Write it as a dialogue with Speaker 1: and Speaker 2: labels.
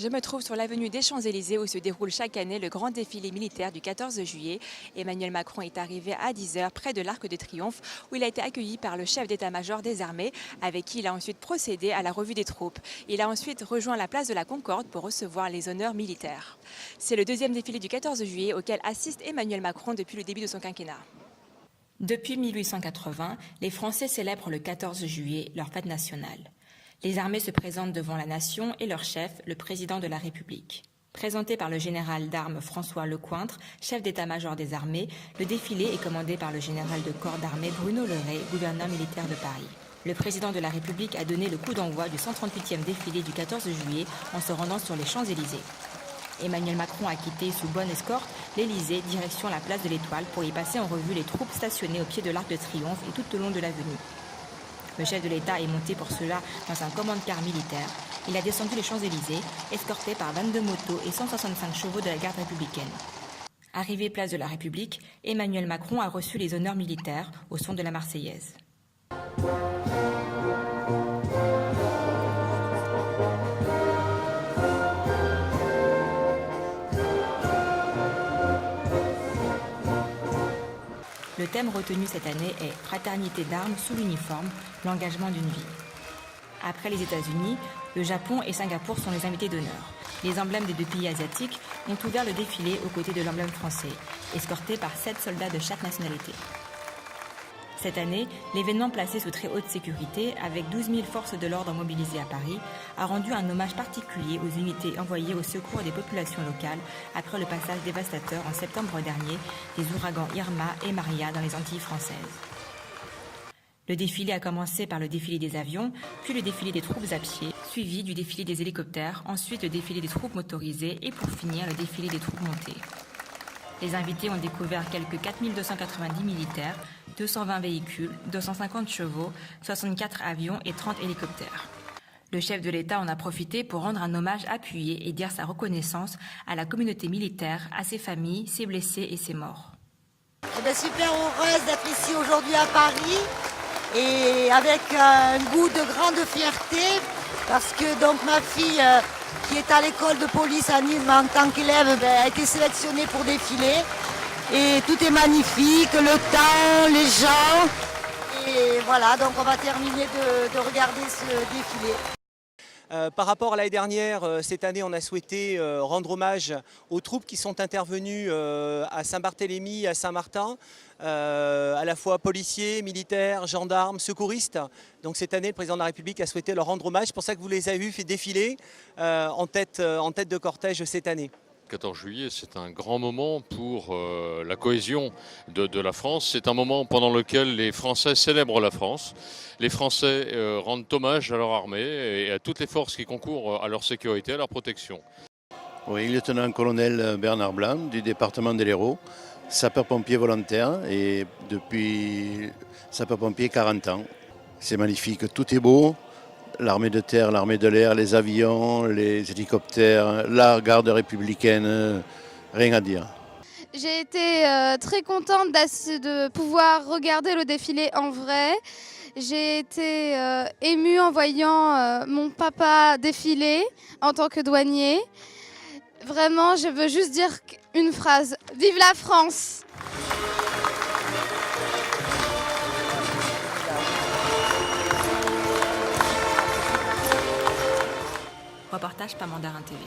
Speaker 1: Je me trouve sur l'avenue des Champs-Élysées où se déroule chaque année le grand défilé militaire du 14 juillet. Emmanuel Macron est arrivé à 10 h près de l'Arc de Triomphe où il a été accueilli par le chef d'état-major des armées avec qui il a ensuite procédé à la revue des troupes. Il a ensuite rejoint la place de la Concorde pour recevoir les honneurs militaires. C'est le deuxième défilé du 14 juillet auquel assiste Emmanuel Macron depuis le début de son quinquennat. Depuis 1880, les Français célèbrent le 14 juillet leur fête nationale. Les armées se présentent devant la nation et leur chef, le président de la République. Présenté par le général d'armes François Lecointre, chef d'état-major des armées, le défilé est commandé par le général de corps d'armée Bruno Le Ray, gouverneur militaire de Paris. Le président de la République a donné le coup d'envoi du 138e défilé du 14 juillet en se rendant sur les Champs-Élysées. Emmanuel Macron a quitté sous bonne escorte l'Élysée, direction la place de l'Étoile, pour y passer en revue les troupes stationnées au pied de l'Arc de Triomphe et tout au long de l'avenue. Le chef de l'État est monté pour cela dans un commande-car militaire. Il a descendu les Champs-Élysées, escorté par 22 motos et 165 chevaux de la garde républicaine. Arrivé place de la République, Emmanuel Macron a reçu les honneurs militaires au son de la Marseillaise. Le thème retenu cette année est « Fraternité d'armes sous l'uniforme, l'engagement d'une vie ». Après les États-Unis, le Japon et Singapour sont les invités d'honneur. Les emblèmes des deux pays asiatiques ont ouvert le défilé aux côtés de l'emblème français, escortés par 7 soldats de chaque nationalité. Cette année, l'événement placé sous très haute sécurité, avec 12 000 forces de l'ordre mobilisées à Paris, a rendu un hommage particulier aux unités envoyées au secours des populations locales après le passage dévastateur en septembre dernier des ouragans Irma et Maria dans les Antilles françaises. Le défilé a commencé par le défilé des avions, puis le défilé des troupes à pied, suivi du défilé des hélicoptères, ensuite le défilé des troupes motorisées et pour finir le défilé des troupes montées. Les invités ont découvert quelques 4 290 militaires, 220 véhicules, 250 chevaux, 64 avions et 30 hélicoptères. Le chef de l'État en a profité pour rendre un hommage appuyé et dire sa reconnaissance à la communauté militaire, à ses familles, ses blessés et ses morts.
Speaker 2: Super heureuse d'être ici aujourd'hui à Paris et avec un goût de grande fierté parce que donc ma fille qui est à l'école de police à Nîmes en tant qu'élève a été sélectionnée pour défiler. Et tout est magnifique, le temps, les gens. Et voilà, donc on va terminer de regarder ce défilé.
Speaker 3: Par rapport à l'année dernière, cette année on a souhaité rendre hommage aux troupes qui sont intervenues à Saint-Barthélemy, à Saint-Martin, à la fois policiers, militaires, gendarmes, secouristes. Donc cette année le président de la République a souhaité leur rendre hommage, c'est pour ça que vous les avez vus défiler en tête de cortège cette année.
Speaker 4: Le 14 juillet, c'est un grand moment pour la cohésion de la France. C'est un moment pendant lequel les Français célèbrent la France. Les Français rendent hommage à leur armée et à toutes les forces qui concourent à leur sécurité, à leur protection.
Speaker 5: Oui, lieutenant-colonel Bernard Blanc du département de l'Hérault, sapeur-pompier volontaire et depuis sapeur-pompier 40 ans. C'est magnifique, tout est beau. L'armée de terre, l'armée de l'air, les avions, les hélicoptères, la garde républicaine, rien à dire.
Speaker 6: J'ai été très contente de pouvoir regarder le défilé en vrai. J'ai été émue en voyant mon papa défiler en tant que douanier. Vraiment, je veux juste dire une phrase. Vive la France!
Speaker 1: Reportage par Mandarin TV.